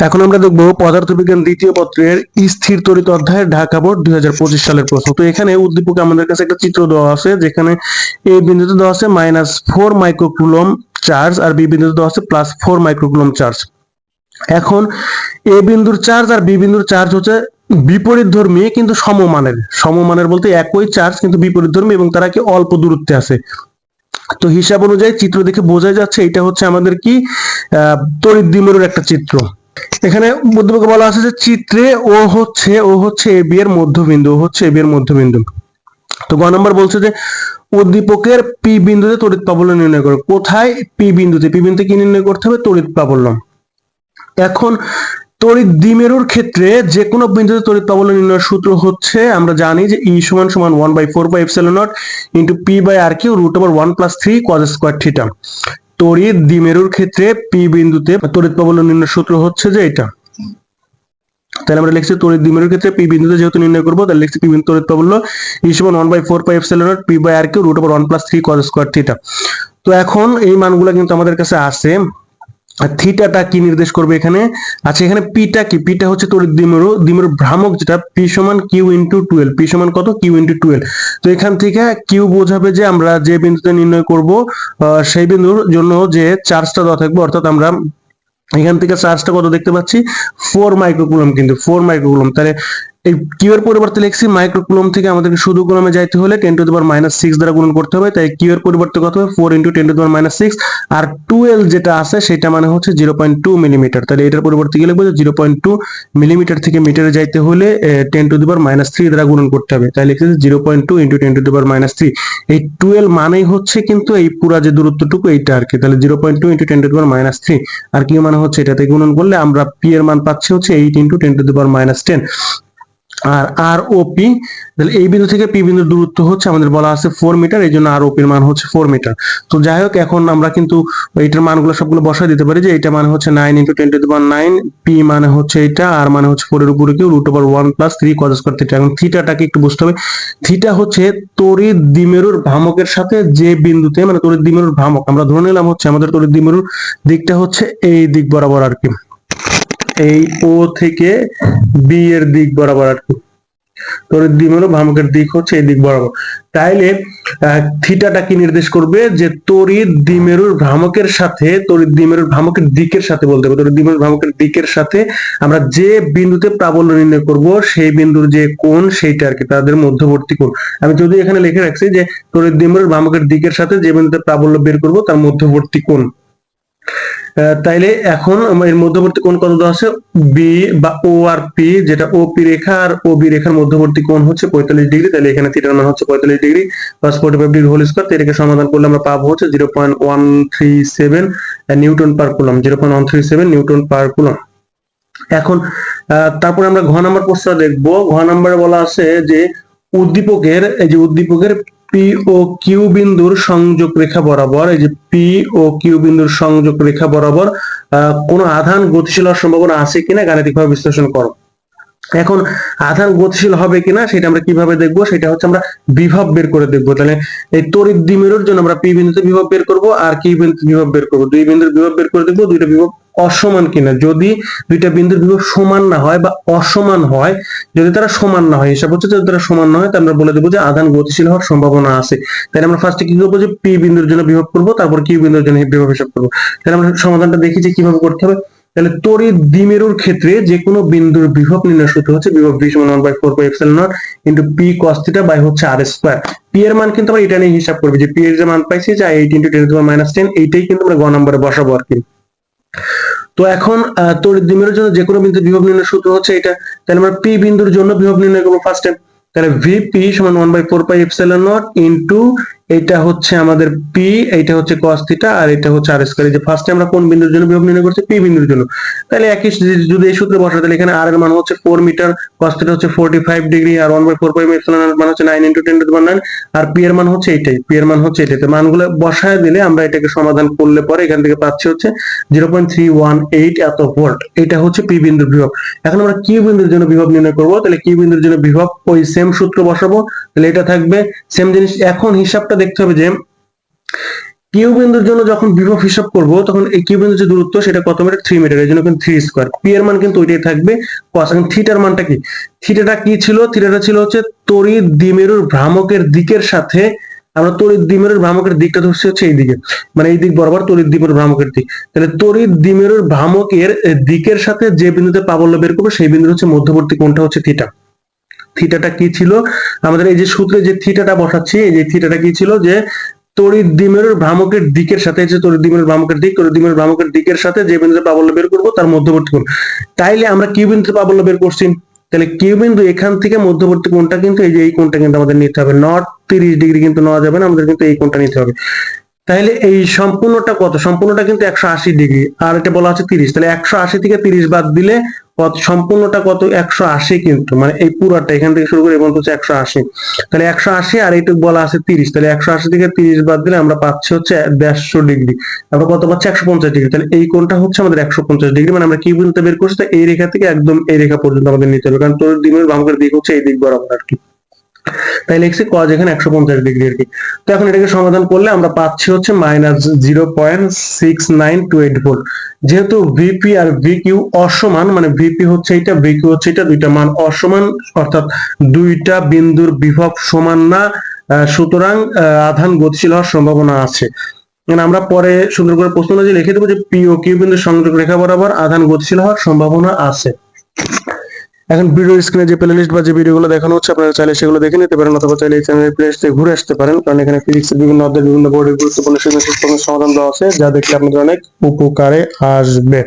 এখন আমরা দেখবো পদার্থবিজ্ঞান দ্বিতীয় পত্রের স্থির তড়িৎ অধ্যায়ের ঢাকা বোর্ড 2025 সালের প্রশ্ন। তো এখানে উদ্দীপকে আমাদের কাছে একটা চিত্র দেওয়া আছে, যেখানে এ বিন্দুতে দেওয়া আছে -4 মাইক্রোকুলম চার্জ আর বি বিন্দুতে দেওয়া আছে +4 মাইক্রোকুলম চার্জ। এখন এ বিন্দুর চার্জ আর বি বিন্দুর চার্জ হচ্ছে বিপরীতধর্মী কিন্তু সমমানের। সমমানের বলতে একই চার্জ কিন্তু বিপরীতধর্মী এবং তারা কি অল্প দূরত্বে আছে। তো হিসাব অনুযায়ী চিত্র দেখে বোঝা যাচ্ছে এটা হচ্ছে আমাদের কি তড়িৎ দ্বিমেরুর একটা চিত্র। এখানে উদ্দীপকে বলা আছে যে চিত্রে ও হচ্ছে এ বি এর মধ্যবিন্দু, তো গ নম্বর বলছে যে উদ্দীপকের পি বিন্দুতে তড়িৎ প্রাবল্য নির্ণয় করো। কোথায়? পি বিন্দুতে কি নির্ণয় করতে হবে? তড়িৎ প্রাবল্য। এখন তড়িৎ দ্বিমেরুর ক্ষেত্রে যে কোনো বিন্দুতে তড়িৎ প্রাবল্য নির্ণয়ের সূত্র হচ্ছে, আমরা জানি যে E = 1/4πε0 * p/r³ √1 + 3 cos²θ। তড়িৎ দ্বিমেরুর ক্ষেত্রে পি বিন্দুতে তড়িৎ প্রাবল্য নির্ণয়ের সূত্র হচ্ছে যে এটা। তাহলে আমরা লিখছি তড়িৎ দ্বিমেরুর ক্ষেত্রে পি বিন্দুতে যেহেতু নির্ণয় করব, তাহলে লিখছি পি বিন্দু তড়িৎ প্রাবল্য E = 1/4πε0 p/r³ √1 + 3 cos²θ। তো এখন এই মানগুলো কিন্তু আমাদের কাছে আছে। আর থিটাটা কি নির্দেশ করবে এখানে? আচ্ছা, এখানে পিটা কি? পিটা হচ্ছে তড়িৎ দ্বিমেরুর ভ্রামক, যেটা পি সমান কিউ ইন্টু 12। পি সমান কত? Q into 12। তো এখান থেকে কিউ বোঝাবে যে আমরা যে বিন্দুতে নির্ণয় করব সেই বিন্দুর জন্য যে চার্জটা দেওয়া থাকবে, অর্থাৎ আমরা এখান থেকে চার্জটা কত দেখতে পাচ্ছি? 4 মাইক্রোকুলম, কিন্তু 4 মাইক্রোকুলম। তাহলে এই কিউ এর পরিবর্তে লিখছি মাইক্রোকুলম থেকে আমাদেরকে শুধু কুলমে যাইতে হলে 10⁻⁶ দ্বারা গুণন করতে হবে। তাই কিউ এর পরিবর্তে কত হবে? 4 × 10⁻⁶। আর 12 যেটা আছে সেটা মানে হচ্ছে 0.2 মিলিমিটার। তাহলে এটার পরিবর্তে কি লিখবো? 0.2 মিলিমিটার থেকে মিটারে যাইতে হলে 10⁻³ দ্বারা গুণন করতে হবে। তাই লিখছি 0.2 × 10⁻³ এই 12 মানেই হচ্ছে কিন্তু এই পুরা যে দূরত্বটুকু এইটা আর কি। তাহলে 0.2 × 10⁻³ আর কিউ মানে হচ্ছে এটাতে গুণন করলে আমরা পি এর মান পাচ্ছি হচ্ছে 8 × 10⁻10। আর আর ও পি, তাহলে এই বিন্দু থেকে পি বিন্দুর দূরত্ব হচ্ছে আমাদের বলা আছে 4 মিটার, এই জন্য আর ও পির মান হচ্ছে 4 মিটার। তো যাই হোক, এখন আমরা কিন্তু এইটার মানগুলো সবগুলো বসাই দিতে পারি যে এটা মানে হচ্ছে 9 × 10⁹, পি মানে হচ্ছে এটা, আর মানে হচ্ছে 4 এর উপরে কিউ √1 + 3 cos²θ। এখন থিটাটাকে একটু বুঝতে হবে। থিটা হচ্ছে তড়িৎ দ্বিমেরুর ভ্রামকের সাথে যে বিন্দুতে, মানে তড়িৎ দ্বিমেরুর ভ্রামক আমরা ধরে নিলাম হচ্ছে আমাদের তড়িৎ দ্বিমেরুর দিকটা হচ্ছে এই দিক বরাবর আর কি, এই ও থেকে বি এর দিক বরাবর আর কি। তড়িৎ দ্বিমেরু ভ্রামকের দিক হচ্ছে এই দিক বরাবর। তাইলে থিটাটা কি নির্দেশ করবে? যে তড়িৎ দ্বিমেরুর ভ্রামকের সাথে, তড়িৎ দ্বিমেরুর ভ্রামকের দিকের সাথে বলতে হবে, তড়িৎ দ্বিমেরুর ভ্রামকের দিকের সাথে আমরা যে বিন্দুতে প্রাবল্য নির্ণয় করব সেই বিন্দুর যে কোণ সেইটা আর কি, তাদের মধ্যবর্তী কোণ। আমি যদি এখানে লিখে রাখছি যে তড়িৎ দ্বিমেরুর ভ্রামকের দিকের সাথে যে বিন্দুতে প্রাবল্য বের করব তার মধ্যবর্তী কোণ। তাইলে এখন এর মধ্যবর্তী কোণ কত দেওয়া আছে? বি বা ও আর পি, যেটা ও পি রেখা আর ও বি রেখার মধ্যবর্তী কোণ হচ্ছে 45 ডিগ্রি। তাহলে এখানে থিটার মান হচ্ছে 45 degree plus 45 degree whole square. এটাকে সমাধান করলে আমরা পাবো হচ্ছে 0.137 newton per coulomb, 0.137 newton per coulomb. এখন তারপরে আমরা ঘ নাম্বার প্রশ্নটা দেখবো। ঘ নাম্বারে বলা আছে যে উদ্দীপকের, এই যে উদ্দীপকের পি ও কিউ বিন্দুর সংযোগ রেখা বরাবর, এই যে পি ও কিউ বিন্দুর সংযোগ রেখা বরাবর কোন আধান গতিশীল হওয়ার সম্ভাবনা আছে কিনা গাণিতিকভাবে বিশ্লেষণ করো। এখন আধান গতিশীল হবে কিনা সেটা আমরা কিভাবে দেখবো? সেটা হচ্ছে আমরা বিভব বের করে দেখবো। তাহলে এই তড়িৎ দ্বিমেরুর জন্য আমরা পি বিন্দুতে বিভব বের করব আর কিউ বিন্দুতে বিভব বের করব। দুই বিন্দুর বিভব বের করে দেখবো দুইটা বিভব অসমান কিনা। যদি দুইটা বিন্দুর বিভব সমান না হয় বা অসমান হয়, যদি তারা সমান না হয়, হিসাব হচ্ছে যদি তারা সমান না হয়, তাহলে আমরা বলে দেবো যে আধান গতিশীল হওয়ার সম্ভাবনা আছে। তাহলে আমরা ফার্স্টে কি করবো? যে পি বিন্দুর জন্য বিভব করবো, তারপর কিউ বিন্দুর জন্য বিভব হিসাব করবো। তাহলে আমরা সমাধানটা দেখি যে কিভাবে করতে হবে। তাহলে তড়িৎ দ্বিমেরুর ক্ষেত্রে যে কোনো বিন্দুর বিভব নির্ণয় সূত্র হচ্ছে বিভব v = 1/4πε0 * p cos θ / হচ্ছে r²। পি এর মান কিন্তু আমরা এটা নিয়ে হিসাব করব, যে পি এর যে মান পাইছি যে 8 × 10⁻10, এইটাই কিন্তু আমরা গ নম্বরে বসাবো আর কি। তো এখন তড়িৎ দ্বিমেরুর জন্য যে কোনো বিন্দুর বিভব নির্ণয় সূত্র হচ্ছে এটা। তাহলে আমরা পি বিন্দুর জন্য বিভব নির্ণয় করব ফার্স্টে। তাহলে vp = 1/4πε0 ইনটু এটা হচ্ছে আমাদের পি, এইটা হচ্ছে cos θ আর এটা হচ্ছে r²। যে ফার্স্টে আমরা কোন বিন্দুর জন্য বিভব নির্ণয় করছি? পি বিন্দুর জন্য। তাহলে একই যদি এই সূত্রে বসাই, তাহলে এখানে r এর মান হচ্ছে 4 মিটার, cos θ হচ্ছে 45 ডিগ্রি, আর 1/4πε0 এর মান হচ্ছে 9 × 10⁹, আর পি এর মান হচ্ছে এইটাই, পি এর মান হচ্ছে এটাতে। মানগুলো বসায় দিলে আমরা এটাকে সমাধান করলে পরে এখান থেকে পাচ্ছি হচ্ছে 0.318 এত ভোল্ট। এটা হচ্ছে পি বিন্দুর বিভব। এখন আমরা কিউ বিন্দুর জন্য বিভব নির্ণয় করব। তাহলে কিউ বিন্দুর জন্য বিভব ওই সেম সূত্র বসাবো। তাহলে এটা থাকবে সেম জিনিস। এখন হিসাবটা দেখতে হবে যে কিউ বিন্দুর জন্য যখন বিভব হিসাব করব তখন এই কিউ বিন্দুর যে দূরত্ব সেটা কত মিটার, 3 মিটার, এই জন্য কিন্তু 3 স্কয়ার। পি এর মান কিন্তু ওইটাই থাকবে cos। এখন থিটার মানটা কি, থিটাটা কি ছিল, থিটাটা ছিল হচ্ছে তড়িৎ দ্বিমেরুর ভ্রামকের দিকের সাথে, আমরা তড়িৎ দ্বিমেরুর ভ্রামকের দিকটা ধরছি হচ্ছে এই দিকে, মানে এই দিক বরাবর তড়িৎ দ্বিমেরুর ভ্রামকের দিক। তাহলে তড়িৎ দ্বিমেরুর ভ্রামকের দিকের সাথে যে বিন্দুতে প্রাবল্য বের করবো সেই বিন্দু হচ্ছে মধ্যবর্তী কোণটা হচ্ছে থিটা। থিটাটা কি ছিল, আমাদের এই যে সূত্রে যে থিটাটা বসাচ্ছি, এই যে থিটাটা কি ছিল, যে তড়িৎ দ্বিমেরুর ভ্রামকের দিকের সাথে, যে তড়িৎ দ্বিমেরুর ভ্রামকের দিক, তড়িৎ দ্বিমেরুর ভ্রামকের দিকের সাথে যে বিন্দুতে প্রাবল্য বের করব তার মধ্যবর্তী কোণ। তাইলে আমরা কিউ বিন্দুতে প্রাবল্য বের করছি, তাহলে কিউ বিন্দু এখান থেকে মধ্যবর্তী কোণটা কিন্তু এই যে এই কোণটা কিন্তু আমাদের নিতে হবে, নট 30 ডিগ্রি কিন্তু নেওয়া যাবে না, আমাদের কিন্তু এই কোণটা নিতে হবে। তাহলে এই সম্পূর্ণটা কত, সম্পূর্ণটা কিন্তু 180 ডিগ্রি, আর এটা বলা হচ্ছে 30, তাহলে 180 থেকে 30 বাদ দিলে কত, সম্পূর্ণটা কত, 180, কিন্তু মানে এই পুরাটা এখান থেকে শুরু করে এই পর্যন্ত হচ্ছে 180। তাহলে 180 আর এইটুকু বলা আছে 30, তাহলে 180 থেকে 30 বাদ দিলে আমরা পাচ্ছি হচ্ছে 150 ডিগ্রি, আমরা কত পাচ্ছি, 150 ডিগ্রি। তাহলে এই কোণটা হচ্ছে আমাদের 150 ডিগ্রি, মানে আমরা কি বিন্দুতে বের করছি, এই রেখা থেকে একদম এই রেখা পর্যন্ত আমাদের নিতে হবে, কারণ তড়িৎ দ্বিমেরুর ভ্রামকের দিক হচ্ছে এই দিক বরাবর আর কি। তাই লিখছি cos এখানে 150 ডিগ্রি আর কি। তো এখন এটাকে সমাধান করলে আমরা পাচ্ছি হচ্ছে -0.6928 ভোল্ট। যেহেতু ভিপি আর ভিকিউ অসমান, মানে ভিপি হচ্ছে এটা, ভিকিউ হচ্ছে এটা, দুইটা মান অসমান, অর্থাৎ দুইটা বিন্দুর বিভব সমান না, সুতরাং আধান গতিশীল হওয়ার সম্ভাবনা আছে। আমরা পরে সুন্দর করে প্রশ্ন অনুযায়ী লিখে দেবো যে পি ও কিউ বিন্দুর সংযোগ রেখা বরাবর আধান গতিশীল হওয়ার সম্ভাবনা আছে। এখন ভিডিও স্ক্রিনে যে প্লেলিস্ট বা যে ভিডিওগুলো দেখানো হচ্ছে আপনারা চাইলে সেগুলো দেখে নিতে পারেন, অথবা চাইলে এই চ্যানেলের প্লেলিস্টে ঘুরে আসতে পারেন, কারণ এখানে ফিজিক্সের বিভিন্ন অধ্যায়ের বিভিন্ন বোর্ডের গুরুত্বপূর্ণ সৃজনশীল প্রশ্নের সমাধান দেওয়া আছে, যা দেখলে আপনাদের অনেক উপকারে আসবে।